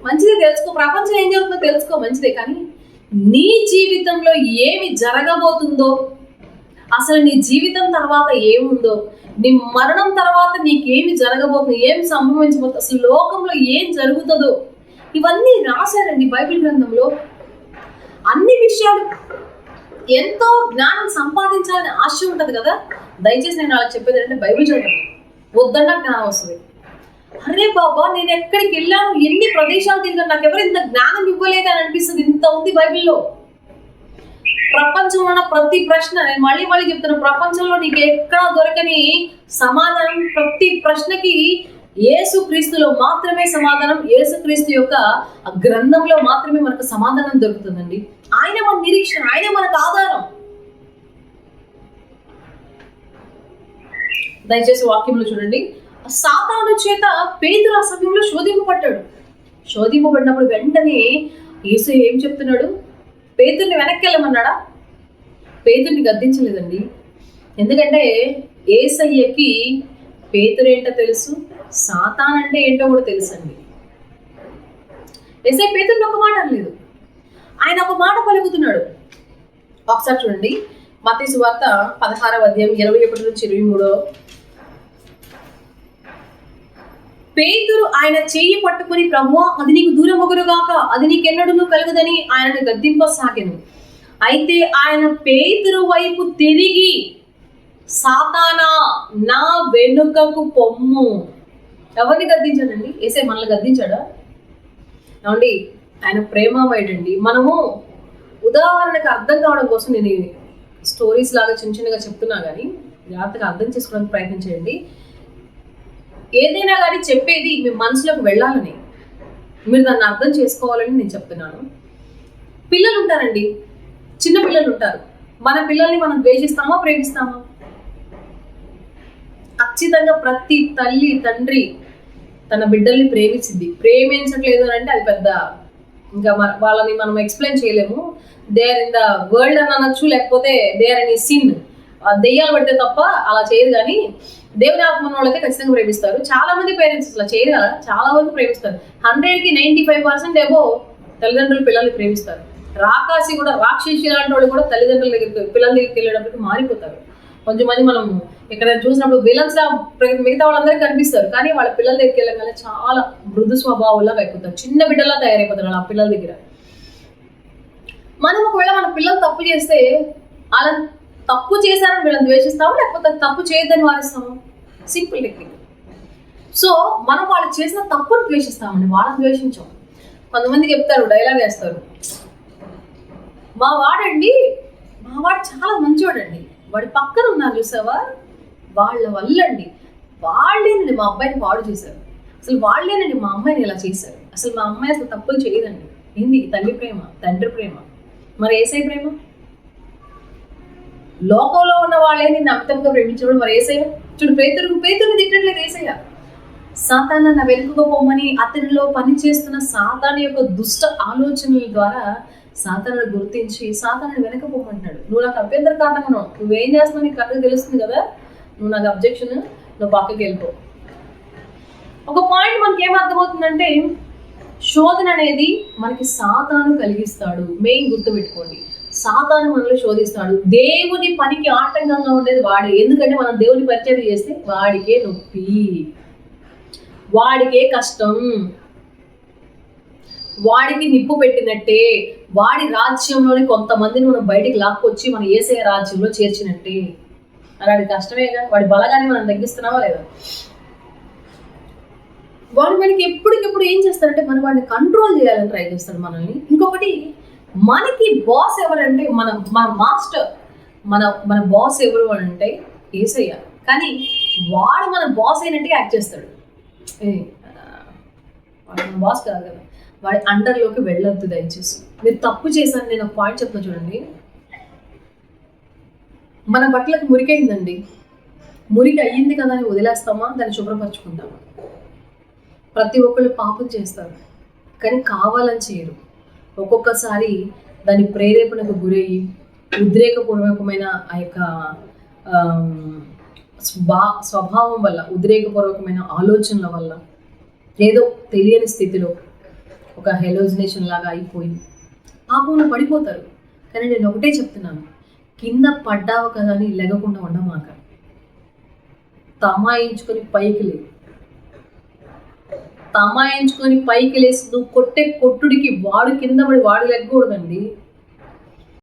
మంచిదే తెలుసుకో, ప్రపంచం ఏం జరుగుతుందో తెలుసుకో, మంచిదే. కానీ నీ జీవితంలో ఏమి జరగబోతుందో, అసలు నీ జీవితం తర్వాత ఏముందో, నీ మరణం తర్వాత నీకేమి జరగబోతుంది, ఏం సంభవించబోతుంది, అసలు లోకంలో ఏం జరుగుతుందో, ఇవన్నీ రాశారండి బైబిల్ గ్రంథంలో. అన్ని విషయాలు ఎంతో జ్ఞానం సంపాదించాలని ఆశ ఉంటుంది కదా. దయచేసి నేను వాళ్ళకి చెప్పేది ఏంటంటే బైబిల్ చదవండి, వద్దన్నా జ్ఞానం వస్తుంది. అరే బాబా, నేను ఎక్కడికి వెళ్ళాను, ఎన్ని ప్రదేశాలు తిరిగాను, నాకు ఎవరు ఇంత జ్ఞానం ఇవ్వలేదు అని అనిపిస్తుంది. ఇంత ఉంది బైబిల్లో. ప్రపంచంలో ఉన్న ప్రతి ప్రశ్న, నేను మళ్ళీ చెప్తున్నా, ప్రపంచంలో నీకు ఎక్కడా దొరకని సమాధానం, ప్రతి ప్రశ్నకి యేసుక్రీస్తులో మాత్రమే సమాధానం, యేసుక్రీస్తు యొక్క గ్రంథంలో మాత్రమే మనకు సమాధానం దొరుకుతుందండి. ఆయన మన నిరీక్షణ, ఆయన మనకు ఆధారం. దయచేసి వాక్యంలో చూడండి, సాతాను చేత పేతురు ఆ సమయంలో శోధింపబడినప్పుడు వెంటనే యేసు ఏం చెప్తున్నాడు? పేతుర్ని వెనక్కి వెళ్ళమన్నాడా? పేతుర్ని గద్దించలేదండి. ఎందుకంటే యేసయ్యకి పేతురు ఏంటో తెలుసు, సాతాన్ అంటే ఏంటో కూడా తెలుసు అండి. యేసయ్య పేతుర్ని ఒక మాట అనలేదు, ఆయన ఒక మాట పలుకుతున్నాడు. ఒకసారి చూడండి, మత్తయి సువార్త 16వ అధ్యాయం 21 నుంచి 23. పేతురు ఆయన చెయ్యి పట్టుకుని, ప్రభువా, అది నీకు దూరమగునుగాక, అది నీకెన్నడూ కలుగుదని ఆయనను గద్దింపసాగెను. అయితే ఆయన పేతురు వైపు తిరిగి, సాతానా, నా వెనుకకు పొమ్ము. ఎవరిని గద్దించాడండి? యేసే మనల్ని గద్దించాడా? ఏమండి, ఆయన ప్రేమమయుడండి. మనము ఉదాహరణకు అర్థం కావడం కోసం నేను స్టోరీస్ లాగా చిన్నగా చెప్తున్నా కానీ జాగ్రత్తగా అర్థం చేసుకోవడానికి ప్రయత్నం చేయండి. ఏదైనా కానీ చెప్పేది మీ మనసులోకి వెళ్ళాలని, మీరు దాన్ని అర్థం చేసుకోవాలని నేను చెప్తున్నాను. పిల్లలు ఉంటారండి, చిన్న పిల్లలు ఉంటారు. మన పిల్లల్ని మనం ద్వేషిస్తామా, ప్రేమిస్తామా? ఖచ్చితంగా ప్రతి తల్లి తండ్రి తన బిడ్డల్ని ప్రేమించట్లేదు అని అంటే అది పెద్ద, ఇంకా వాళ్ళని మనం ఎక్స్ప్లెయిన్ చేయలేము. They are in the world అని అనొచ్చు, లేకపోతే దే ఆర్ ఇన్ సిన్. దెయ్యాలు పడితే తప్ప అలా చేయదు. కానీ దేవుని ఆత్మ ఉన్న వాళ్ళైతే ఖచ్చితంగా ప్రేమిస్తారు. చాలా మంది పేరెంట్స్ అలా చేయరు కదా, చాలా వరకు ప్రేమిస్తారు. 100కి 95% ఏవో తల్లిదండ్రులు పిల్లల్ని ప్రేమిస్తారు. రాకాసి కూడా, రాక్షసి లాంటి వాళ్ళు కూడా తల్లిదండ్రుల దగ్గరికి, పిల్లల దగ్గరికి వెళ్ళేటప్పటికి మారిపోతారు. కొంచెంమంది మనం ఇక్కడ చూసినప్పుడు విలన్స్ లా మిగతా వాళ్ళందరికీ కనిపిస్తారు, కానీ వాళ్ళ పిల్లల దగ్గరికి వెళ్ళగానే చాలా మృదు స్వభావంలాగా అయిపోతారు, చిన్న బిడ్డలా తయారైపోతారు ఆ పిల్లల దగ్గర. మనం ఒకవేళ మన పిల్లలు తప్పు చేస్తే అలా తప్పు చేశారని వీళ్ళని ద్వేషిస్తాము, లేకపోతే తప్పు చేయొద్దని వారిస్తాము. Simple technique. సో మనం వాళ్ళు చేసిన తప్పును ద్వేషిస్తామండి, వాళ్ళని ద్వేషించాం. కొంతమంది చెప్తారు, డైలాగ్ వేస్తారు, మా వాడు చాలా మంచివాడండి, వాడి పక్కన ఉన్నారు చూసావా, వాళ్ళ వల్లండి, వాళ్ళేనండి మా అబ్బాయిని పాడు చేశారు, అసలు వాళ్ళేనండి మా అమ్మాయిని ఇలా చేశారు, అసలు మా అమ్మాయి అసలు తప్పులు చేయదండి. ఏంది తల్లి ప్రేమ, తండ్రి ప్రేమ, మరి యేసయ్య ప్రేమ? లోకంలో ఉన్న వాళ్ళే నిన్ను అమితంగా ప్రేమించడం, మరి యేసయ్య చూడు, పేతురుని తిట్టట్లేదు యేసయ్య. సాతాను నా వెనుకగా పొమ్మని అతనిలో పనిచేస్తున్న సాతాను యొక్క దుష్ట ఆలోచనల ద్వారా సాతాను గుర్తించి సాతాను వెనక పొమ్మంటున్నాడు. నువ్వు నాకు అభ్యంతరకారణంగా ఉన్నావు, నువ్వేం చేస్తున్నావు నీకు కరెక్ట్గా తెలుస్తుంది కదా, నువ్వు నాకు అబ్జెక్షన్, నువ్వు పక్కకి వెళ్ళిపో. ఒక పాయింట్ మనకి ఏం అర్థమవుతుందంటే, శోధన అనేది మనకి సాతాను కలిగిస్తాడు. మెయిన్ గుర్తుపెట్టుకోండి, సాతాను మనల్ని శోధిస్తాడు. దేవుని పనికి ఆటంకంగా ఉండేది వాడే. ఎందుకంటే మనం దేవుని పరిచయం చేస్తే వాడికే నొప్పి, వాడికే కష్టం, వాడికి నిప్పు పెట్టినట్టే, వాడి రాజ్యంలోని కొంతమందిని మనం బయటికి లాక్కొచ్చి మన యేసయ్య రాజ్యంలో చేర్చినట్టే. అలాంటి కష్టమేగా. వాడి బలగాన్ని మనం తగ్గిస్తున్నావా లేదా? వాడు మనకి ఎప్పటికెప్పుడు ఏం చేస్తాడంటే మనం వాడిని కంట్రోల్ చేయాలని ట్రై చేస్తాడు మనల్ని. ఇంకొకటి, మనకి బాస్ ఎవరంటే మన మాస్టర్, మన బాస్ ఎవరు అని అంటే యేసయ్య. కానీ వాడు మన బాస్ అయినట్టే యాక్ట్ చేస్తాడు. వాడు మన బాస్ కాదు కదా, వాడి అండర్లోకి వెళ్ళొద్దు దయచేసి. మీరు తప్పు చేశాను, నేను ఒక పాయింట్ చెప్తాను చూడండి. మన బట్టలకు మురికైందండి, మురికి అయ్యింది కదా అని వదిలేస్తామా, దాన్ని శుభ్రపరచుకుంటామా? ప్రతి ఒక్కళ్ళు పాపం చేస్తారు, కానీ కావాలని చేయరు. ఒక్కొక్కసారి దాని ప్రేరేపణకు గురయ్యి ఉద్రేకపూర్వకమైన ఆ యొక్క స్వభావం వల్ల, ఉద్రేకపూర్వకమైన ఆలోచనల వల్ల, ఏదో తెలియని స్థితిలో ఒక హెలోజినేషన్ లాగా అయిపోయి పాపంలో పడిపోతారు. కానీ నేను ఒకటే చెప్తున్నాను, కింద పడ్డావు కదా అని లెగకుండా ఉండమాక. తమాయించుకొని పైకి లే. తమాయించుకొని పైకి లేసి నువ్వు కొట్టే కొట్టుడికి వాడు కింద పడి వాడు లెగ్గకూడదండి.